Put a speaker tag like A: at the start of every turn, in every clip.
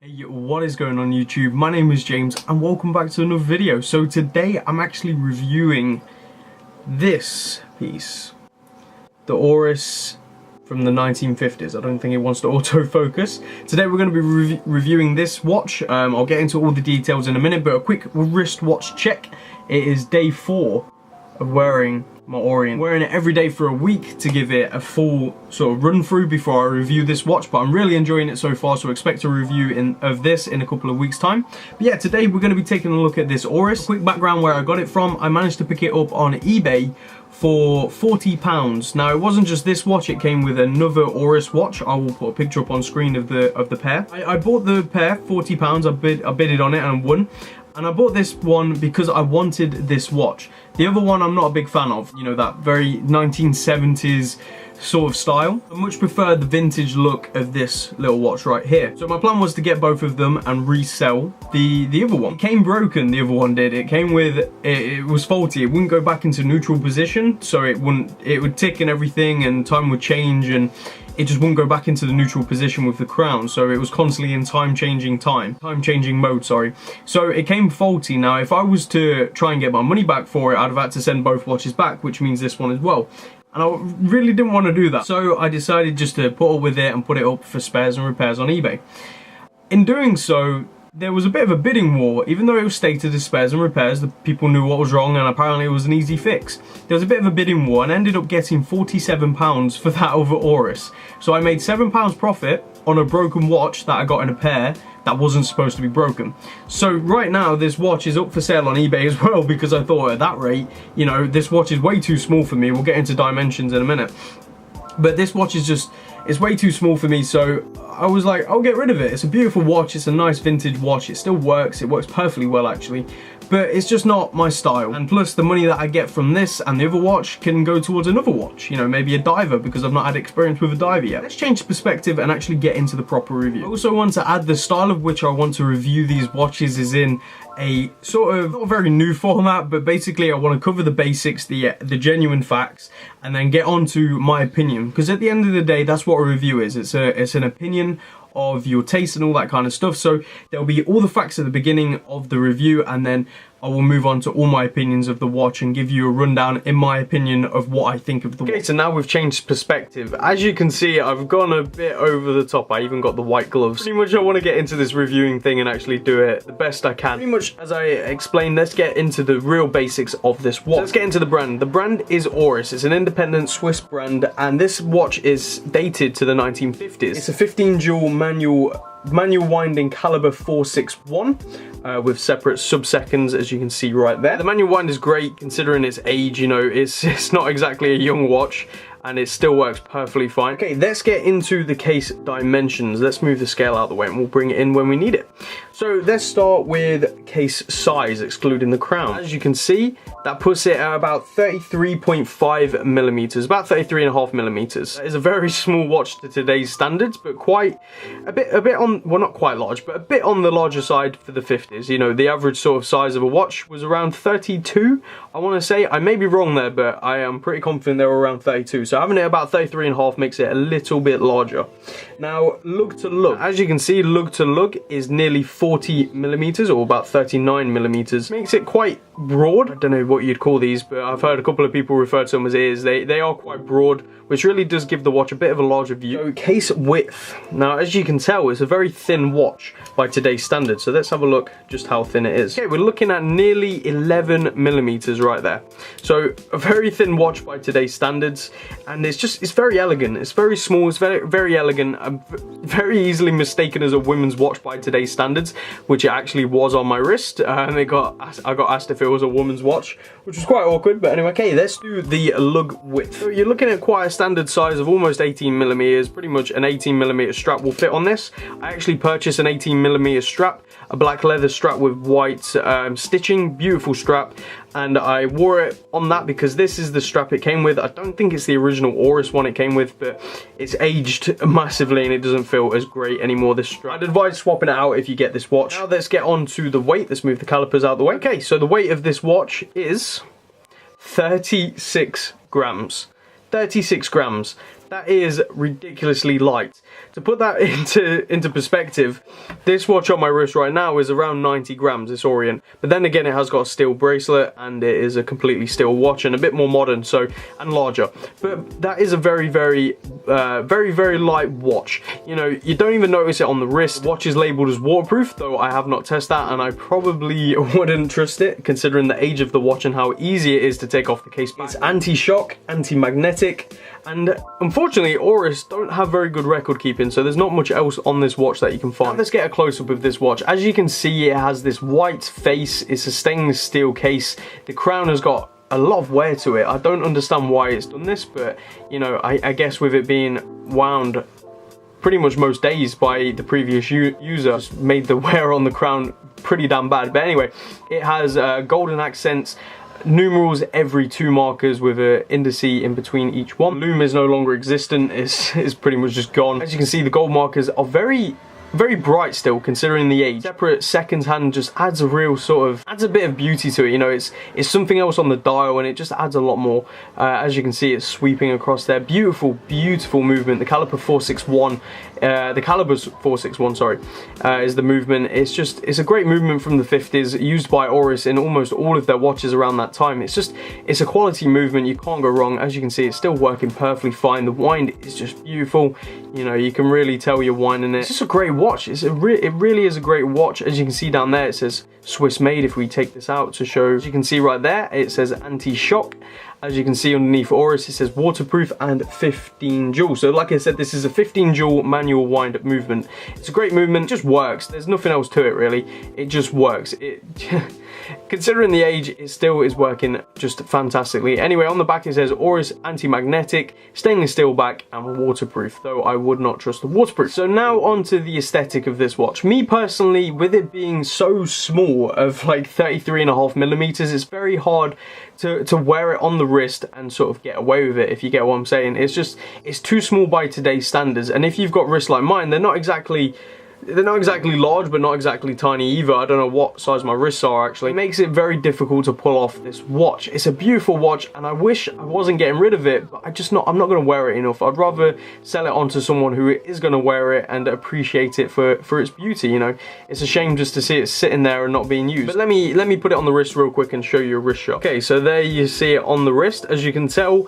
A: Hey, what is going on YouTube? My name is James and welcome back to another video. So today I'm actually reviewing this piece, the Oris from the 1950s. I don't think it wants to autofocus. Today we're going to be reviewing this watch. I'll get into all the details in a minute, but a quick wristwatch check. It is day 4 of wearing my Oris. I'm wearing it every day for a week to give it a full sort of run through before I review this watch, but I'm really enjoying it so far, so expect a review of this in a couple of weeks time. But yeah, today we're going to be taking a look at this Oris. Quick background where I got it from. I managed to pick it up on eBay for £40. Now it wasn't just this watch, it came with another Oris watch. I will put a picture up on screen of the pair. I bought the pair, £40, I bidded on it and I won. And I bought this one because I wanted this watch. The other one I'm not a big fan of, you know, that very 1970s sort of style. I much prefer the vintage look of this little watch right here. So my plan was to get both of them and resell the other one. It came broken, the other one did. It came with, it was faulty. It wouldn't go back into neutral position, so it would tick and everything and time would change and it just wouldn't go back into the neutral position with the crown, so it was constantly in time-changing mode, sorry. So it came faulty. Now, if I was to try and get my money back for it, I'd have had to send both watches back, which means this one as well. And I really didn't want to do that. So I decided just to put up with it and put it up for spares and repairs on eBay. In doing so, there was a bit of a bidding war. Even though it was stated as spares and repairs, the people knew what was wrong and apparently it was an easy fix. There was a bit of a bidding war and I ended up getting £47 for that over Oris. So I made £7 profit on a broken watch that I got in a pair that wasn't supposed to be broken. So right now this watch is up for sale on eBay as well, because I thought at that rate, you know, this watch is way too small for me. We'll get into dimensions in a minute. But this watch is just, it's way too small for me, so I was like, I'll get rid of it. It's a beautiful watch, it's a nice vintage watch, it still works, it works perfectly well actually, but it's just not my style. And plus the money that I get from this and the other watch can go towards another watch, you know, maybe a diver, because I've not had experience with a diver yet. Let's change the perspective and actually get into the proper review. I also want to add the style of which I want to review these watches is in a sort of, not a very new format, but basically I want to cover the basics, the genuine facts, and then get on to my opinion, because at the end of the day that's what a review is. It's an opinion of your taste and all that kind of stuff. So there'll be all the facts at the beginning of the review, and then I will move on to all my opinions of the watch and give you a rundown in my opinion of what I think of the watch. Okay, so now we've changed perspective. As you can see, I've gone a bit over the top. I even got the white gloves. Pretty much I want to get into this reviewing thing and actually do it the best I can. Pretty much as I explained, let's get into the real basics of this watch. So let's get into the brand. The brand is Oris. It's an independent Swiss brand, and this watch is dated to the 1950s. It's a 15 jewel manual winding caliber 461 with separate sub-seconds, as you can see right there. The manual wind is great considering its age, you know, it's not exactly a young watch and it still works perfectly fine. Okay, let's get into the case dimensions. Let's move the scale out of the way and we'll bring it in when we need it. So let's start with case size, excluding the crown. As you can see, that puts it at about 33.5 millimeters, about 33.5 millimeters. That is a very small watch to today's standards, but quite a bit on, well, not quite large, but a bit on the larger side for the 50s. You know, the average sort of size of a watch was around 32, I want to say. I may be wrong there, but I am pretty confident they were around 32. So having it about 33.5 makes it a little bit larger. Now, lug to lug. As you can see, lug to lug is nearly 40 millimeters, or about 39 millimeters. Makes it quite broad. I don't know what you'd call these, but I've heard a couple of people refer to them as ears. They are quite broad, which really does give the watch a bit of a larger view. So case width. Now, as you can tell, it's a very thin watch by today's standards. So let's have a look just how thin it is. Okay, we're looking at nearly 11 millimeters right there. So a very thin watch by today's standards, and it's very elegant. It's very small, it's very elegant, very easily mistaken as a women's watch by today's standards, which it actually was on my wrist, and I got asked if it was a woman's watch, which was quite awkward. But anyway, okay, let's do the lug width. So you're looking at quite a standard size of almost 18 millimeters. Pretty much an 18 millimeter strap will fit on this. I actually purchased an 18 millimeter strap, a black leather strap with white stitching, beautiful strap, and I wore it on that because this is the strap it came with. I don't think it's the original Oris one it came with, but it's aged massively and it doesn't feel as great anymore, this strap. I'd advise swapping it out if you get this watch. Now let's get on to the weight. Let's move the calipers out of the way. Okay, so the weight of this watch is 36 grams. 36 grams. That is ridiculously light. To put that into perspective, this watch on my wrist right now is around 90 grams, this Orient. But then again, it has got a steel bracelet and it is a completely steel watch and a bit more modern, and larger. But that is a very, very light watch. You know, you don't even notice it on the wrist. The watch is labeled as waterproof, though I have not tested that, and I probably wouldn't trust it considering the age of the watch and how easy it is to take off the case back. It's anti-shock, anti-magnetic, and unfortunately Oris don't have very good record keeping, so there's not much else on this watch that you can find. Now let's get a close-up of this watch. As you can see, it has this white face. It's a stainless steel case. The crown has got a lot of wear to it. I don't understand why it's done this, but you know, I guess with it being wound pretty much most days by the previous user, just made the wear on the crown pretty damn bad. But anyway, it has golden accents, numerals every 2 markers with an indice in between each one. Lume is no longer existent, it's pretty much just gone. As you can see, the gold markers are very bright still, considering the age. Separate seconds hand just adds a real adds a bit of beauty to it. You know, it's something else on the dial, and it just adds a lot more. As you can see, it's sweeping across there. Beautiful movement. The caliber 461, the caliber's 461, sorry, is the movement. It's a great movement from the 50s, used by Oris in almost all of their watches around that time. It's a quality movement. You can't go wrong. As you can see, it's still working perfectly fine. The wind is just beautiful. You know, you can really tell you're winding it. It's just a great watch. It really is a great watch. As you can see down there, it says Swiss made. If we take this out to show, as you can see right there, it says anti-shock. As you can see underneath Oris, it says waterproof and 15 jewel. So like I said, this is a 15 jewel manual wind movement. It's a great movement. It just works. There's nothing else to it really. It just works. Considering the age, it still is working just fantastically. Anyway, on the back it says Oris anti-magnetic, stainless steel back, and waterproof, though I would not trust the waterproof. So now on to the aesthetic of this watch. Me personally, with it being so small, of like 33.5 millimeters, it's very hard to wear it on the wrist and sort of get away with it, if you get what I'm saying. It's too small by today's standards, and if you've got wrists like mine, they're not exactly large, but not exactly tiny either. I don't know what size my wrists are actually. It makes it very difficult to pull off this watch. It's a beautiful watch, and I wish I wasn't getting rid of it, but I'm not going to wear it enough. I'd rather sell it on to someone who is going to wear it and appreciate it for its beauty, you know. It's a shame just to see it sitting there and not being used. But let me put it on the wrist real quick and show you a wrist shot. Okay, so there you see it on the wrist. As you can tell,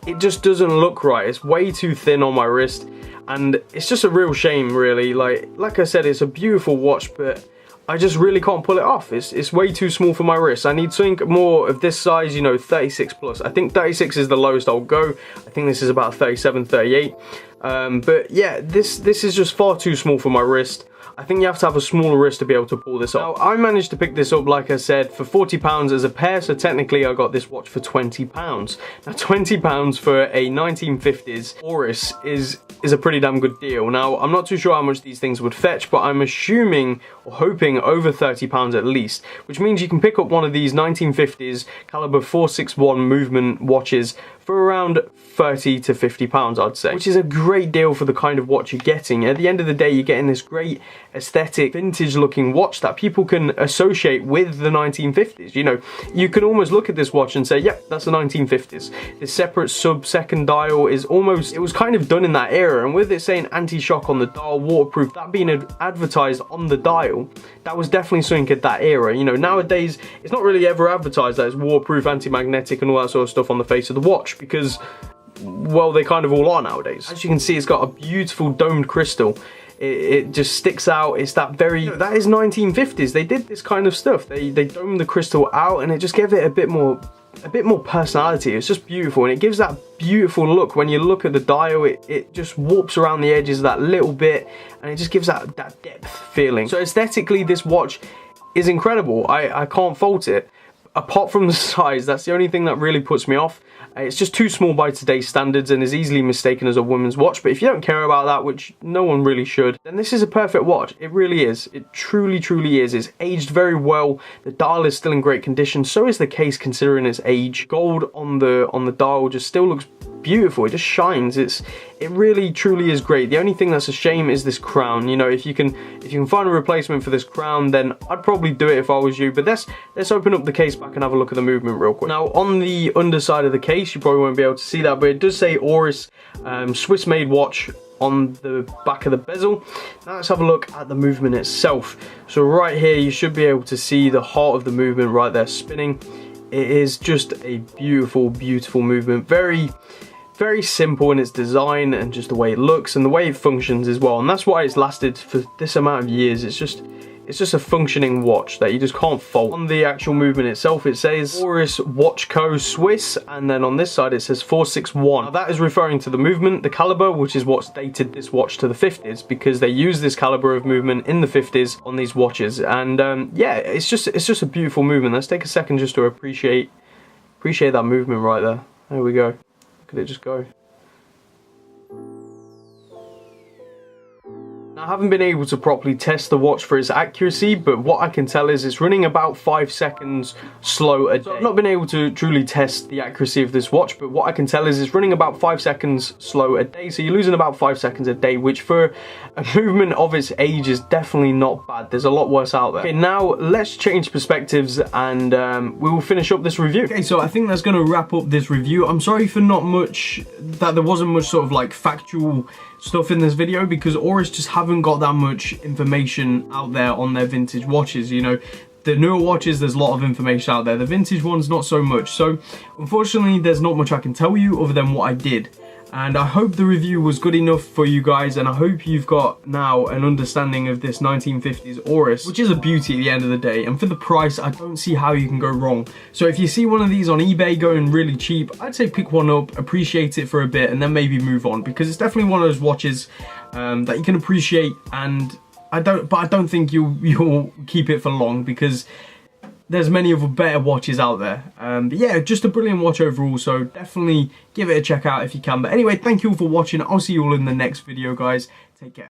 A: it just doesn't look right. It's way too thin on my wrist, and it's just a real shame really. Like I said, it's a beautiful watch, but I just really can't pull it off. It's way too small for my wrist. I need something more of this size, you know, 36 plus. I think 36 is the lowest I'll go. I think this is about 37, 38. But yeah, this is just far too small for my wrist. I think you have to have a smaller wrist to be able to pull this off. Now, I managed to pick this up, like I said, for £40 as a pair, so technically I got this watch for £20. Now, £20 for a 1950s Oris is a pretty damn good deal. Now, I'm not too sure how much these things would fetch, but I'm assuming or hoping over £30 at least, which means you can pick up one of these 1950s caliber 461 movement watches for around £30 to £50, I'd say, which is a great deal for the kind of watch you're getting. At the end of the day, you're getting this great aesthetic, vintage looking watch that people can associate with the 1950s. You know, you can almost look at this watch and say, yep, that's the 1950s. This separate sub-second dial it was kind of done in that era, and with it saying anti-shock on the dial, waterproof, that being advertised on the dial, that was definitely something at that era. You know, nowadays, it's not really ever advertised that it's waterproof, anti-magnetic and all that sort of stuff on the face of the watch, because, well, they kind of all are nowadays. As you can see, it's got a beautiful domed crystal. It just sticks out. It's that very, that is 1950s. They did this kind of stuff. They domed the crystal out, and it just gave it a bit more personality. It's just beautiful, and it gives that beautiful look. When you look at the dial, it just warps around the edges that little bit, and it just gives that depth feeling. So aesthetically, this watch is incredible. I can't fault it. Apart from the size, that's the only thing that really puts me off. It's just too small by today's standards and is easily mistaken as a woman's watch. But if you don't care about that, which no one really should, then this is a perfect watch. It really is. It truly, truly is. It's aged very well. The dial is still in great condition. So is the case considering its age. Gold on the dial just still looks beautiful. It just shines. It really truly is great. The only thing that's a shame is this crown. You know, if you can find a replacement for this crown, then I'd probably do it if I was you. But let's open up the case back and have a look at the movement real quick. Now, on the underside of the case, you probably won't be able to see that, but it does say Oris Swiss made watch on the back of the bezel. Now let's have a look at the movement itself. So right here you should be able to see the heart of the movement right there spinning. It is just a beautiful, beautiful movement. Very, very simple in its design and just the way it looks and the way it functions as well. And that's why it's lasted for this amount of years. It's just a functioning watch that you just can't fault. On the actual movement itself, it says Oris Watch Co. Swiss, and then on this side it says 461. Now that is referring to the movement, the caliber, which is what's dated this watch to the 50s, because they use this caliber of movement in the 50s on these watches. And yeah, it's just a beautiful movement. Let's take a second just to appreciate that movement right there. There we go. Look at it just go. I haven't been able to properly test the watch for its accuracy, but what I can tell is it's running about 5 seconds slow a day. So I've not been able to truly test the accuracy of this watch, but what I can tell is it's running about 5 seconds slow a day. So you're losing about 5 seconds a day, which for a movement of its age is definitely not bad. There's a lot worse out there. Okay, now let's change perspectives and we will finish up this review. Okay, so I think that's going to wrap up this review. I'm sorry for that there wasn't much sort of like factual stuff in this video, because Oris just haven't got that much information out there on their vintage watches. You know, the newer watches, there's a lot of information out there. The vintage ones, not so much. So unfortunately, there's not much I can tell you other than what I did. And I hope the review was good enough for you guys, and I hope you've got now an understanding of this 1950s Oris, which is a beauty at the end of the day. And for the price, I don't see how you can go wrong. So if you see one of these on eBay going really cheap, I'd say pick one up, appreciate it for a bit, and then maybe move on, because it's definitely one of those watches that you can appreciate. And I don't think you'll keep it for long, because there's many other better watches out there. But yeah, just a brilliant watch overall, so definitely give it a check out if you can. But anyway, thank you all for watching. I'll see you all in the next video, guys. Take care.